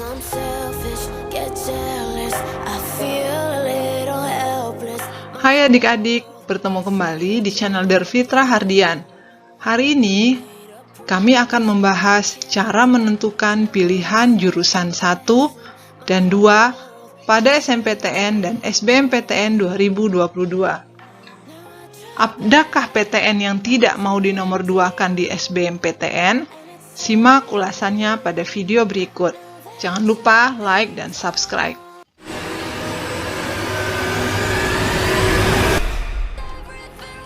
I'm selfish, get jealous, I feel a little helpless. Hai adik-adik, bertemu kembali di channel Derfitra Hardian. Hari ini, kami akan membahas cara menentukan pilihan jurusan 1 dan 2 pada SNMPTN dan SBMPTN 2022. Adakah PTN yang tidak mau dinomorduakan di SBMPTN? Simak ulasannya pada video berikut. Jangan lupa like dan subscribe.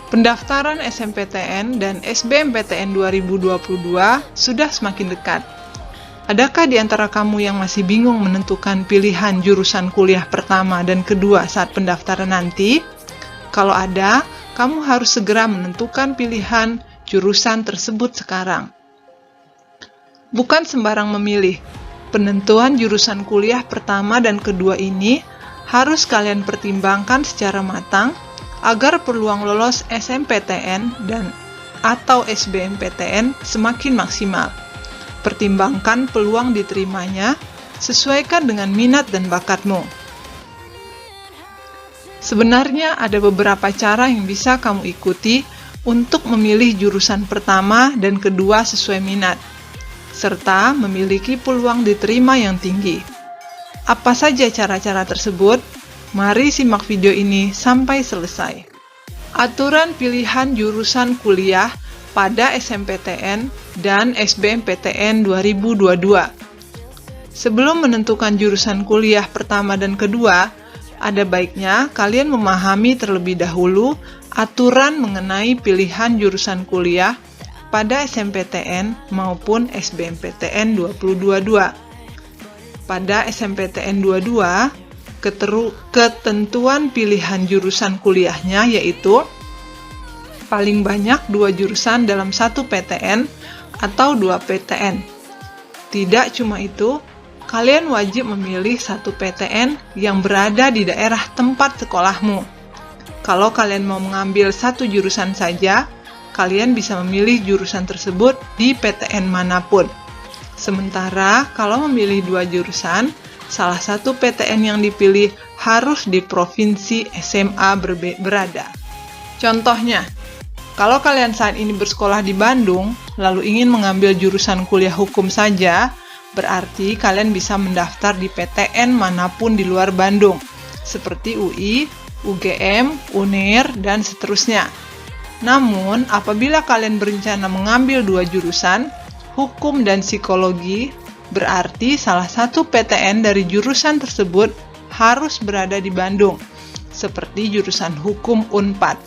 Pendaftaran SNMPTN dan SBMPTN 2022 sudah semakin dekat. Adakah di antara kamu yang masih bingung menentukan pilihan jurusan kuliah pertama dan kedua saat pendaftaran nanti? Kalau ada, kamu harus segera menentukan pilihan jurusan tersebut sekarang. Bukan sembarang memilih. Penentuan jurusan kuliah pertama dan kedua ini harus kalian pertimbangkan secara matang agar peluang lolos SNMPTN dan atau SBMPTN semakin maksimal. Pertimbangkan peluang diterimanya, sesuaikan dengan minat dan bakatmu. Sebenarnya ada beberapa cara yang bisa kamu ikuti untuk memilih jurusan pertama dan kedua sesuai minat, serta memiliki peluang diterima yang tinggi. Apa saja cara-cara tersebut? Mari simak video ini sampai selesai. Aturan pilihan jurusan kuliah pada SNMPTN dan SBMPTN 2022. Sebelum menentukan jurusan kuliah pertama dan kedua, ada baiknya kalian memahami terlebih dahulu aturan mengenai pilihan jurusan kuliah pada SNMPTN maupun SBMPTN 2022. Pada SNMPTN 22, ketentuan pilihan jurusan kuliahnya yaitu paling banyak 2 jurusan dalam 1 PTN atau 2 PTN. Tidak cuma itu, kalian wajib memilih 1 PTN yang berada di daerah tempat sekolahmu. Kalau kalian mau mengambil 1 jurusan saja, kalian bisa memilih jurusan tersebut di PTN manapun. Sementara kalau memilih 2 jurusan, salah satu PTN yang dipilih harus di provinsi SMA berada. Contohnya, kalau kalian saat ini bersekolah di Bandung, lalu ingin mengambil jurusan kuliah hukum saja, berarti kalian bisa mendaftar di PTN manapun di luar Bandung, seperti UI, UGM, UNER, dan seterusnya. Namun, apabila kalian berencana mengambil 2 jurusan, hukum dan psikologi, berarti salah satu PTN dari jurusan tersebut harus berada di Bandung, seperti jurusan hukum Unpad.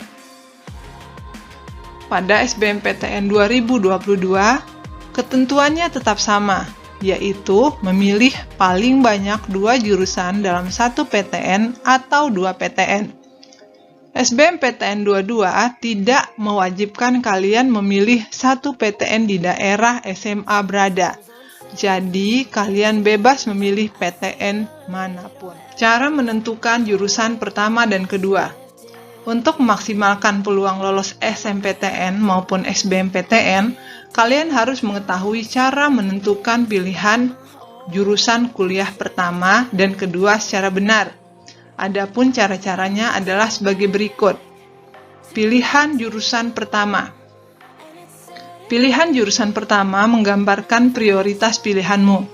Pada SBMPTN 2022, ketentuannya tetap sama, yaitu memilih paling banyak 2 jurusan dalam 1 PTN atau 2 PTN. SBMPTN 22 tidak mewajibkan kalian memilih 1 PTN di daerah SMA berada. Jadi, kalian bebas memilih PTN manapun. Cara menentukan jurusan pertama dan kedua. Untuk memaksimalkan peluang lolos SNMPTN maupun SBMPTN, kalian harus mengetahui cara menentukan pilihan jurusan kuliah pertama dan kedua secara benar. Adapun cara-caranya adalah sebagai berikut. Pilihan jurusan pertama. Pilihan jurusan pertama menggambarkan prioritas pilihanmu.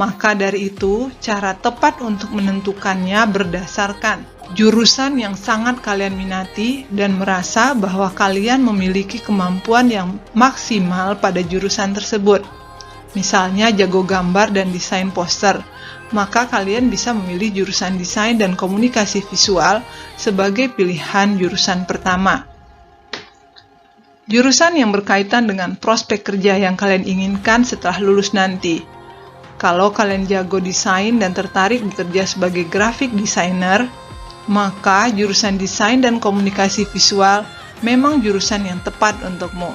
Maka dari itu, cara tepat untuk menentukannya berdasarkan jurusan yang sangat kalian minati dan merasa bahwa kalian memiliki kemampuan yang maksimal pada jurusan tersebut. Misalnya jago gambar dan desain poster, maka kalian bisa memilih jurusan desain dan komunikasi visual sebagai pilihan jurusan pertama. Jurusan yang berkaitan dengan prospek kerja yang kalian inginkan setelah lulus nanti. Kalau kalian jago desain dan tertarik bekerja sebagai graphic designer, maka jurusan desain dan komunikasi visual memang jurusan yang tepat untukmu.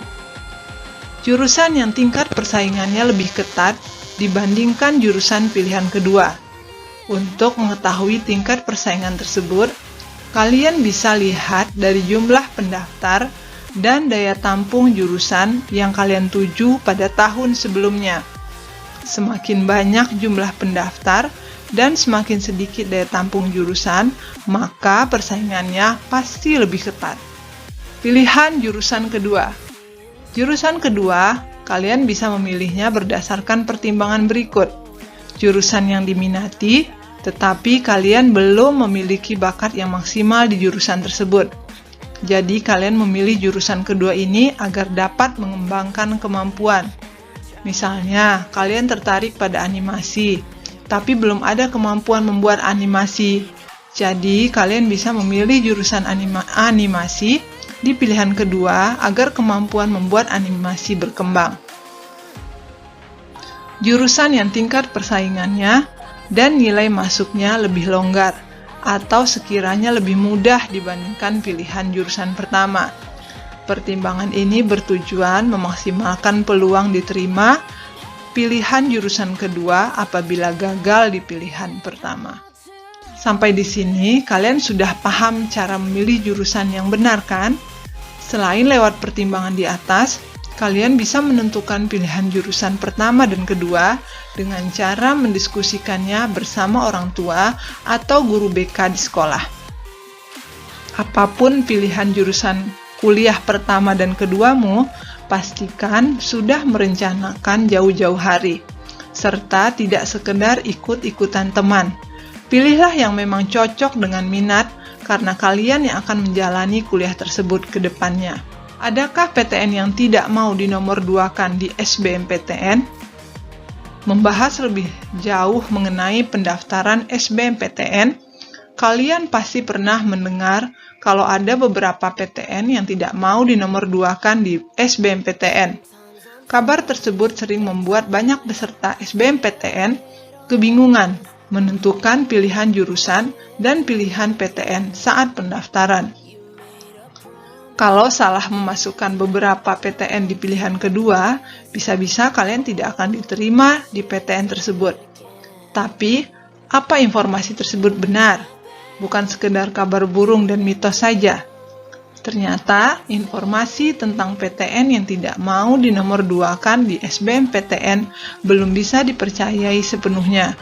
Jurusan yang tingkat persaingannya lebih ketat dibandingkan jurusan pilihan kedua. Untuk mengetahui tingkat persaingan tersebut, kalian bisa lihat dari jumlah pendaftar dan daya tampung jurusan yang kalian tuju pada tahun sebelumnya. semakin banyak jumlah pendaftar dan semakin sedikit daya tampung jurusan, maka persaingannya pasti lebih ketat. Pilihan jurusan kedua. Jurusan kedua, kalian bisa memilihnya berdasarkan pertimbangan berikut. Jurusan yang diminati, tetapi kalian belum memiliki bakat yang maksimal di jurusan tersebut. Jadi kalian memilih jurusan kedua ini agar dapat mengembangkan kemampuan. Misalnya, kalian tertarik pada animasi, tapi belum ada kemampuan membuat animasi. Jadi, kalian bisa memilih jurusan animasi di pilihan kedua agar kemampuan membuat animasi berkembang. Jurusan yang tingkat persaingannya dan nilai masuknya lebih longgar atau sekiranya lebih mudah dibandingkan pilihan jurusan pertama. Pertimbangan ini bertujuan memaksimalkan peluang diterima pilihan jurusan kedua apabila gagal di pilihan pertama. Sampai di sini, kalian sudah paham cara memilih jurusan yang benar kan? Selain lewat pertimbangan di atas, kalian bisa menentukan pilihan jurusan pertama dan kedua dengan cara mendiskusikannya bersama orang tua atau guru BK di sekolah. Apapun pilihan jurusan kuliah pertama dan keduamu, pastikan sudah merencanakan jauh-jauh hari, serta tidak sekedar ikut-ikutan teman. Pilihlah yang memang cocok dengan minat, karena kalian yang akan menjalani kuliah tersebut ke depannya. Adakah PTN yang tidak mau dinomorduakan di SBMPTN? Membahas lebih jauh mengenai pendaftaran SBMPTN, kalian pasti pernah mendengar kalau ada beberapa PTN yang tidak mau dinomorduakan di SBMPTN. Kabar tersebut sering membuat banyak peserta SBMPTN kebingungan menentukan pilihan jurusan dan pilihan PTN saat pendaftaran. Kalau salah memasukkan beberapa PTN di pilihan kedua, bisa-bisa kalian tidak akan diterima di PTN tersebut. Tapi, apa informasi tersebut benar? Bukan sekedar kabar burung dan mitos saja. Ternyata, informasi tentang PTN yang tidak mau dinomorduakan di SBMPTN belum bisa dipercayai sepenuhnya.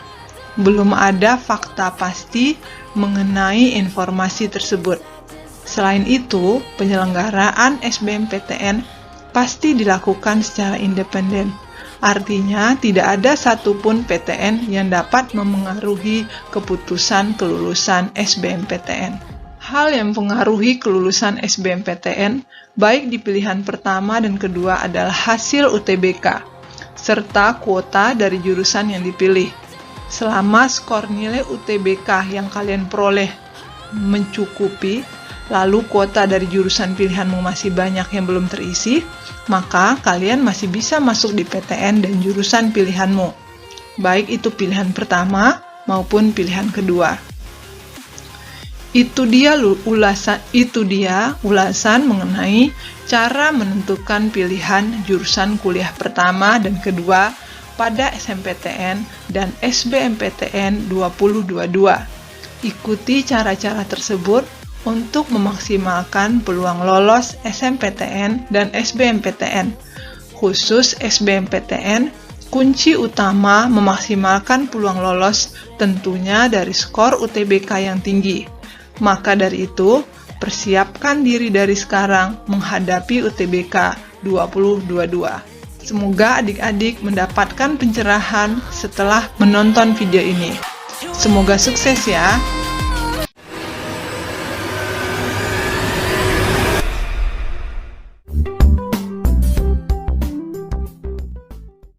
Belum ada fakta pasti mengenai informasi tersebut. Selain itu, penyelenggaraan SBMPTN pasti dilakukan secara independen. Artinya, tidak ada satupun PTN yang dapat memengaruhi keputusan kelulusan SBMPTN. Hal yang mempengaruhi kelulusan SBMPTN, baik di pilihan pertama dan kedua adalah hasil UTBK, serta kuota dari jurusan yang dipilih. Selama skor nilai UTBK yang kalian peroleh mencukupi, lalu kuota dari jurusan pilihanmu masih banyak yang belum terisi, maka kalian masih bisa masuk di PTN dan jurusan pilihanmu, baik itu pilihan pertama maupun pilihan kedua. Itu dia ulasan mengenai cara menentukan pilihan jurusan kuliah pertama dan kedua pada SNMPTN dan SBMPTN 2022. Ikuti cara-cara tersebut untuk memaksimalkan peluang lolos SNMPTN dan SBMPTN. Khusus SBMPTN, kunci utama memaksimalkan peluang lolos tentunya dari skor UTBK yang tinggi. Maka dari itu, persiapkan diri dari sekarang menghadapi UTBK 2022. Semoga adik-adik mendapatkan pencerahan setelah menonton video ini. Semoga sukses ya!